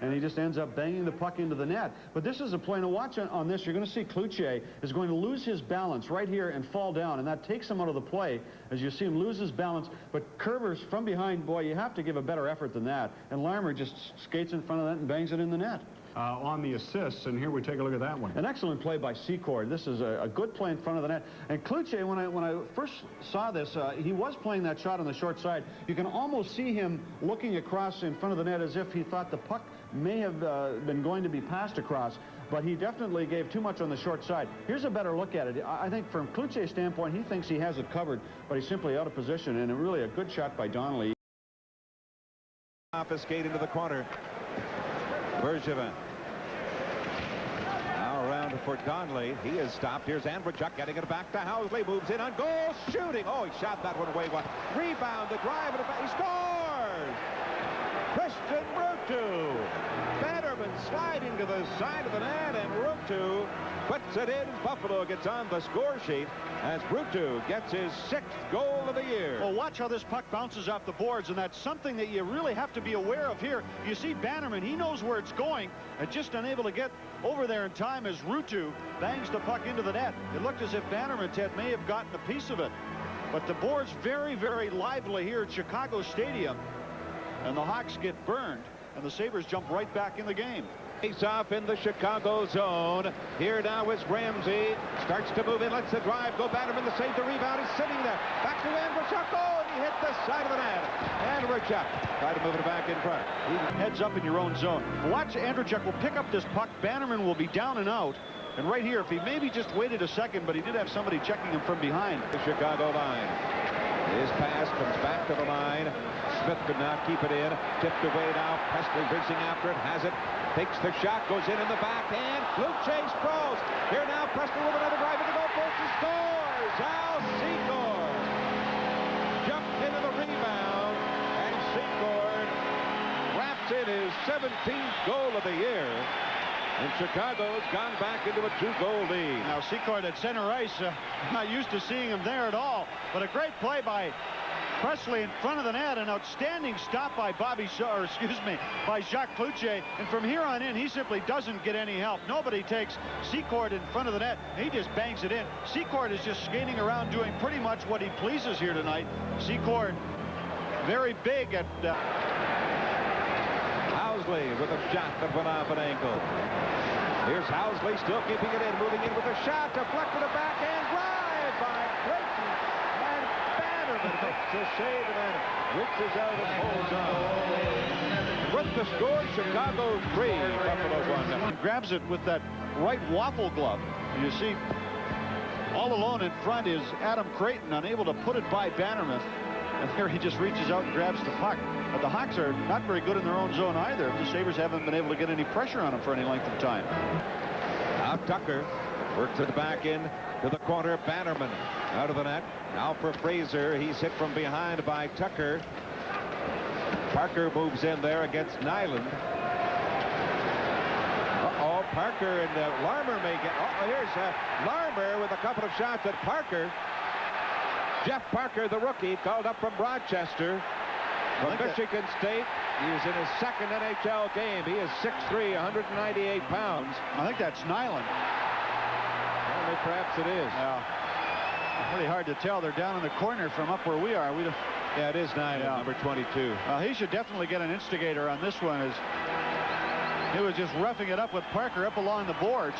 and he just ends up banging the puck into the net. But this is a play. Now watch on this. You're going to see Cloutier is going to lose his balance right here and fall down, and that takes him out of the play as you see him lose his balance. But Kerber's from behind, boy, you have to give a better effort than that. And Larmer just skates in front of that and bangs it in the net. On the assists, and here we take a look at that one. An excellent play by Secord. This is a good play in front of the net. And Cloutier, when I first saw this, he was playing that shot on the short side. You can almost see him looking across in front of the net as if he thought the puck may have been going to be passed across, but he definitely gave too much on the short side. Here's a better look at it. I think from Cloutier's standpoint, he thinks he has it covered, but he's simply out of position, and really a good shot by Donnelly. Off a skate into the corner. Bergevin. Now around for Donnelly. He is stopped. Here's Andrechuk getting it back to Housley. Moves in on goal. Shooting. Oh, he shot that one away. What? Rebound. The drive. And he scores! Christian Ruutu. Bannerman sliding to the side of the net, and Ruutu puts it in. Buffalo gets on the score sheet as Ruutu gets his 6th goal of the year. Well, watch how this puck bounces off the boards, and that's something that you really have to be aware of here. You see Bannerman, he knows where it's going, and just unable to get over there in time as Ruutu bangs the puck into the net. It looked as if Bannerman, Ted, may have gotten a piece of it. But the board's very, very lively here at Chicago Stadium, and the Hawks get burned, and the Sabres jump right back in the game. Face off in the Chicago zone. Here now is Ramsey. Starts to move in. Lets the drive go. Bannerman to save the rebound. He's sitting there. Back to Andrechuk. Oh, and he hit the side of the net. Andrechuk try to move it back in front. He heads up in your own zone. Watch, Andrechuk will pick up this puck. Bannerman will be down and out. And right here, if he maybe just waited a second, but he did have somebody checking him from behind. The Chicago line. His pass comes back to the line. Smith could not keep it in. Tipped away now. Presley racing after it. Has it. Takes the shot. Goes in the backhand. Cloutier sprawls. Here now Presley with another drive at the goal post. He scores. Al Secord jumped into the rebound. And Secord wraps in his 17th goal of the year. And Chicago's gone back into a 2-goal lead. Now Secord at center ice, not used to seeing him there at all. But a great play by Presley in front of the net. An outstanding stop by by Jacques Cloutier. And from here on in, he simply doesn't get any help. Nobody takes Secord in front of the net. He just bangs it in. Secord is just skating around doing pretty much what he pleases here tonight. Secord very big at... Housley with a shot that went off an ankle. Here's Housley still keeping it in, moving in with a shot, deflected a backhand drive by Clayton, and Bannerman makes the save and then reaches out and holds on. With the score, Chicago 3, Buffalo 1. Grabs it with that right waffle glove. And you see, all alone in front is Adam Creighton, unable to put it by Bannerman. And here he just reaches out and grabs the puck. But the Hawks are not very good in their own zone either. The Sabres haven't been able to get any pressure on them for any length of time. Now Tucker works it back in to the corner. Bannerman out of the net. Now for Fraser. He's hit from behind by Tucker. Parker moves in there against Nyland. Uh-oh, Parker and Larmer may get... Oh, here's Larmer with a couple of shots at Parker. Jeff Parker, the rookie, called up from Rochester from Michigan State. He is in his 2nd NHL game. He is 6'3", 198 pounds. I think that's Nyland. Well, perhaps it is. Yeah. Pretty hard to tell. They're down in the corner from up where we are. Yeah, it is Nyland, number 22. He should definitely get an instigator on this one, as he was just roughing it up with Parker up along the boards.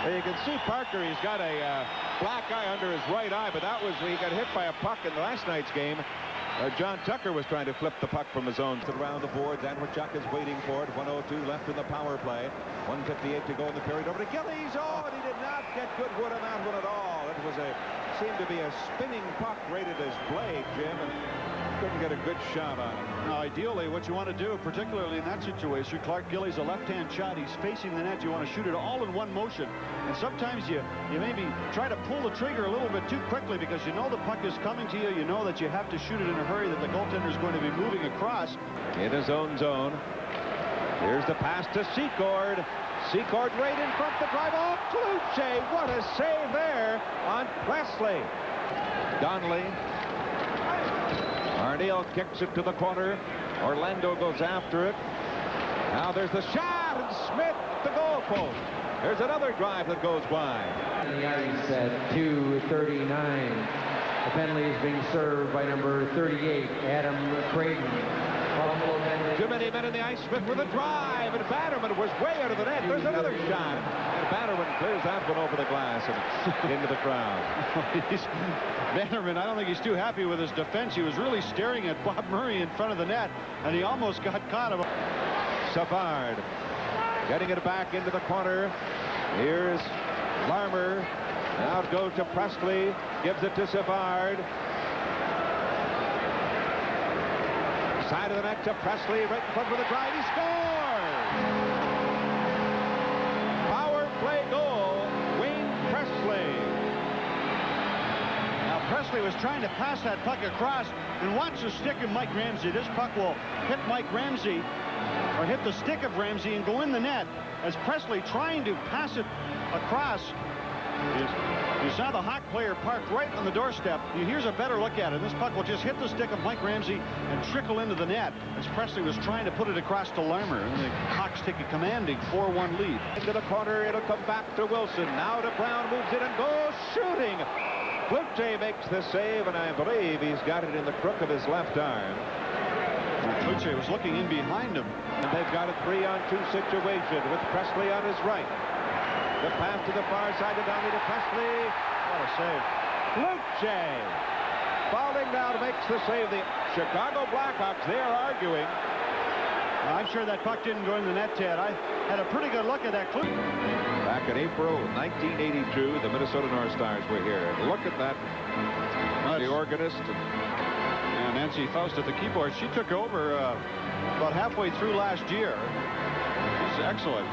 Well, you can see Parker, he's got a black eye under his right eye, but that was, he got hit by a puck in last night's game. John Tucker was trying to flip the puck from his own. Around the boards, Andrechuk is waiting for it. 1:02 left in the power play. 1:58 to go in the period. Over to Gillies. Oh, and he did not get good wood on that one at all. It was seemed to be a spinning puck rated as blade, Jim, and couldn't get a good shot on it. Now, ideally, what you want to do, particularly in that situation, Clark Gillies, a left-hand shot, he's facing the net. You want to shoot it all in one motion. And sometimes you maybe try to pull the trigger a little bit too quickly because you know the puck is coming to you. You know that you have to shoot it in a hurry, that the goaltender is going to be moving across. In his own zone. Here's the pass to Secord. Secord right in front, the drive. Oh, Cloutier, what a save there on Presley. Donnelly. Arneal kicks it to the corner. Orlando goes after it. Now there's the shot, and Smith, the goal post. There's another drive that goes wide. On the ice at 2:39. The penalty is being served by number 38, Adam Creighton. Too many men in the ice. Smith with a drive, and Bannerman was way out of the net. There's another shot, and Bannerman clears that one over the glass and into the crowd. Bannerman, I don't think he's too happy with his defense. He was really staring at Bob Murray in front of the net, and he almost got caught. Savard getting it back into the corner. Here's Larmer. Now it goes to Presley. Gives it to Savard. Side of the net to Presley, right in front with a drive. He scores! Power play goal, Wayne Presley. Now Presley was trying to pass that puck across, and watch the stick of Mike Ramsey. This puck will hit Mike Ramsey, or hit the stick of Ramsey and go in the net, as Presley trying to pass it across. You saw the Hawk player parked right on the doorstep. Here's a better look at it. This puck will just hit the stick of Mike Ramsey and trickle into the net, as Presley was trying to put it across to Larmer, and the Hawks take a commanding 4-1 lead. Into the corner, it'll come back to Wilson. Now to Brown, moves it and goes shooting. Cloutier makes the save, and I believe he's got it in the crook of his left arm. Cloutier was looking in behind him. And they've got a 3-on-2 situation with Presley on his right. The pass to the far side to Donnelly to Presley. What a save. Cloutier falling down makes the save. The Chicago Blackhawks, they are arguing. I'm sure that puck didn't go in the net, Ted. I had a pretty good look at that. Back in April 1982, the Minnesota North Stars were here. Look at that. The organist. And Nancy Faust at the keyboard. She took over about halfway through last year. She's excellent.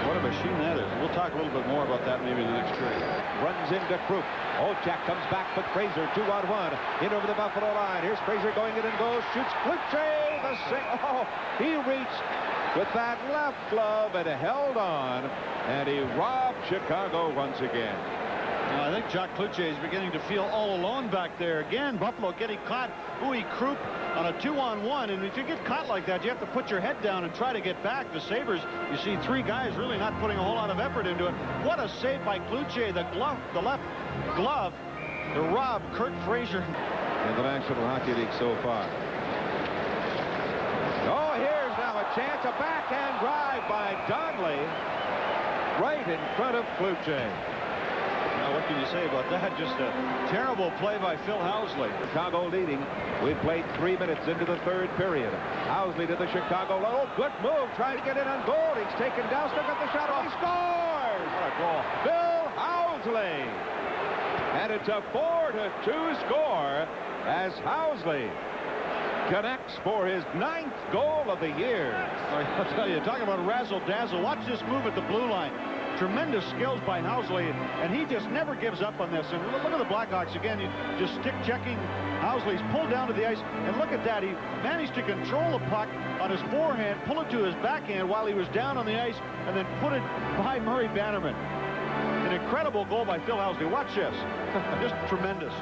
What a machine that is. We'll talk a little bit more about that maybe in the next period. Runs into Krupp. Olchak comes back with Fraser. 2-on-1. In over the Buffalo line. Here's Fraser going in and goes. Shoots Cloutier. The save. Oh, he reached with that left glove and held on. And he robbed Chicago once again. Well, I think Jacques Cloutier is beginning to feel all alone back there. Again, Buffalo getting caught. Uwe Krupp on a 2-on-1, and if you get caught like that, you have to put your head down and try to get back. The Sabres, you see three guys really not putting a whole lot of effort into it. What a save by Cloutier. The left glove to rob Kurt Fraser. In the National Hockey League so far. Oh, here's now a chance. A backhand drive by Donnelly right in front of Cloutier. Now, what can you say about that? Just a terrible play by Phil Housley. Chicago leading. We've played 3 minutes into the third period. Housley to the Chicago. Oh, good move. Trying to get in on goal. He's taken down. Still got the shot. Oh, he scores! What a goal. Bill Housley. And it's a 4-2 score as Housley connects for his 9th goal of the year. I'll tell you, talking about razzle-dazzle. Watch this move at the blue line. Tremendous skills by Housley, and he just never gives up on this. And look at the Blackhawks again. Just stick checking. Housley's pulled down to the ice, and look at that. He managed to control the puck on his forehand, pull it to his backhand while he was down on the ice, and then put it by Murray Bannerman. An incredible goal by Phil Housley. Watch this. Just tremendous.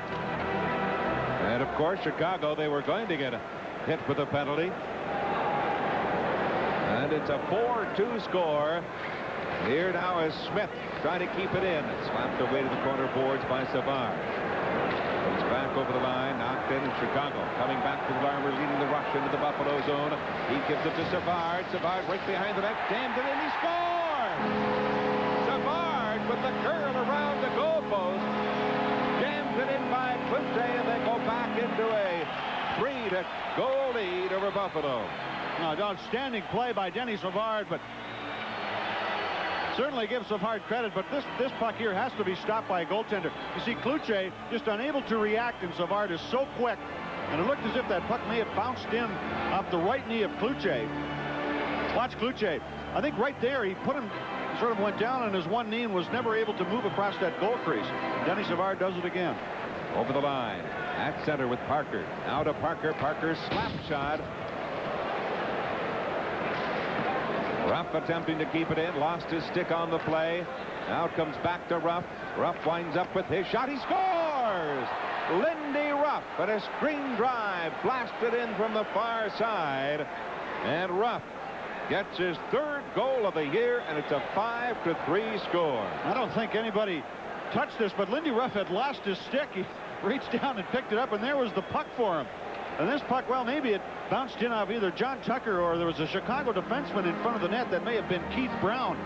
And of course, Chicago, they were going to get hit with a penalty. And it's a 4-2 score. Here now is Smith trying to keep it in. Slapped away to the corner boards by Savard. Comes back over the line, knocked in Chicago. Coming back to Larmer, leading the rush into the Buffalo zone. He gives it to Savard. Savard right behind the net. Jammed it in. He scores! Savard with the curl around the goalpost. Jammed it in by Cloutier, and they go back into a 3-goal lead over Buffalo. Now, outstanding play by Denny Savard, but certainly gives Savard credit, but this puck here has to be stopped by a goaltender. You see Cloutier just unable to react, and Savard is so quick, and it looked as if that puck may have bounced in off the right knee of Cloutier. Watch Cloutier. I think right there he put him, sort of went down on his one knee and was never able to move across that goal crease. Denny Savard does it again. Over the line at center with Parker. Now to Parker. Parker's slap shot. Ruff attempting to keep it in, lost his stick on the play. Now it comes back to Ruff. Ruff winds up with his shot. He scores! Lindy Ruff Ruff, but a screen drive blasted in from the far side, and Ruff gets his third goal of the year, and it's a 5-3 score. I don't think anybody touched this, but Lindy Ruff had lost his stick. He reached down and picked it up, and there was the puck for him. And this puck, well, maybe it bounced in off either John Tucker or there was a Chicago defenseman in front of the net. That may have been Keith Brown.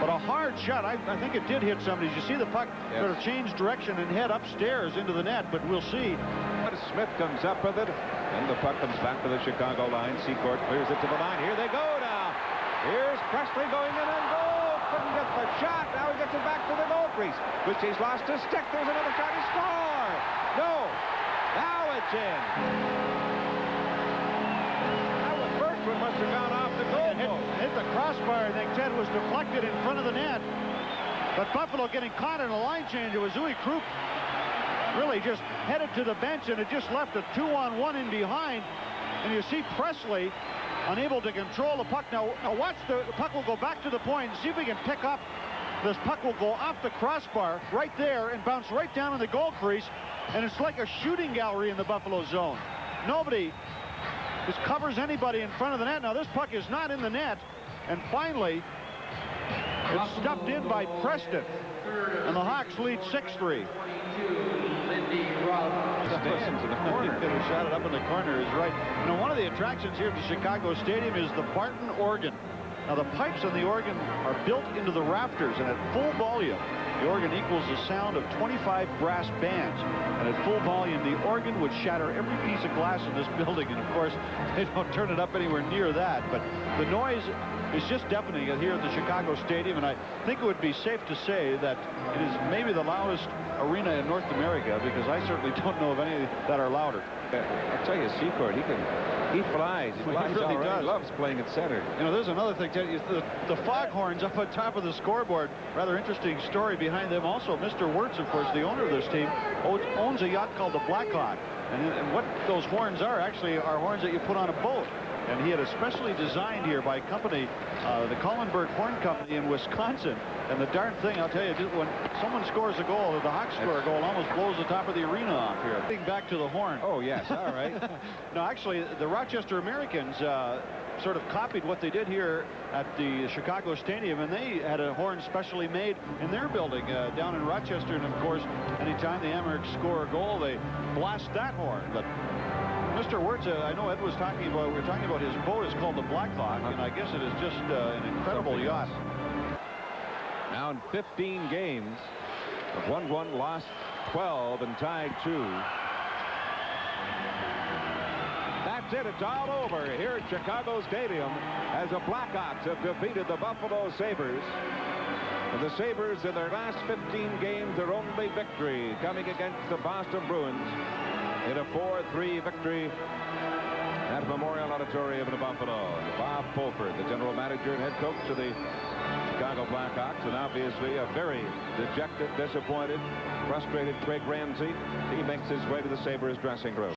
But a hard shot. I think it did hit somebody. You see the puck sort of change direction and head upstairs into the net, but we'll see. Smith comes up with it, and the puck comes back to the Chicago line. Secord clears it to the line. Here they go now. Here's Presley going in and goal. Couldn't get the shot. Now he gets it back to the goal crease, which he's lost his stick. There's another shot. He score. No. Now it's in. That first one must have gone off the goal. Hit the crossbar. I think Ted was deflected in front of the net. But Buffalo getting caught in a line change. It was Uwe Krupp really just headed to the bench, and it just left a 2-on-1 in behind. And you see Presley unable to control the puck. Now watch, the puck will go back to the point. See if we can pick up. This puck will go off the crossbar right there and bounce right down in the goal crease. And it's like a shooting gallery in the Buffalo zone. Nobody just covers anybody in front of the net. Now this puck is not in the net. And finally, it's stuffed in by Preston. And the Hawks lead 6-3. Stands in the corner. Could have shot it up in the corner is right. You know, one of the attractions here at the Chicago Stadium is the Barton organ. Now the pipes on the organ are built into the rafters, and at full volume, the organ equals the sound of 25 brass bands. And at full volume, the organ would shatter every piece of glass in this building. And of course, they don't turn it up anywhere near that. But the noise is just deafening here at the Chicago Stadium. And I think it would be safe to say that it is maybe the loudest arena in North America, because I certainly don't know of any that are louder. I'll tell you, Secord, he flies. He flies really all right. does. He loves playing at center. You know, there's another thing, Ted. The foghorns up on top of the scoreboard. Rather interesting story behind them. Also, Mr. Wirtz, of course, the owner of this team, owns a yacht called the Blackhawk. And what those horns are actually are horns that you put on a boat. And he had especially designed here by a company, the Collenberg Horn Company in Wisconsin. And the darn thing, I'll tell you, when someone scores a goal, or the Hawks score a goal, it almost blows the top of the arena off here. Getting back to the horn. Oh, yes. All right. No, actually, the Rochester Americans sort of copied what they did here at the Chicago Stadium, and they had a horn specially made in their building down in Rochester. And, of course, anytime the Amerks score a goal, they blast that horn. But Mr. Wirtz, I know Ed was talking about, we were talking about his boat is called the Blackhawk, and I guess it is just an incredible yacht. Now in 15 games, have won 1, lost 12, and tied 2. That's it. It's all over here at Chicago Stadium as the Blackhawks have defeated the Buffalo Sabres. And the Sabres, in their last 15 games, their only victory coming against the Boston Bruins in a 4-3 victory at Memorial Auditorium in Buffalo. Bob Fulford, the general manager and head coach of the Chicago Blackhawks, and obviously a very dejected, disappointed, frustrated Craig Ramsey. He makes his way to the Sabres dressing room.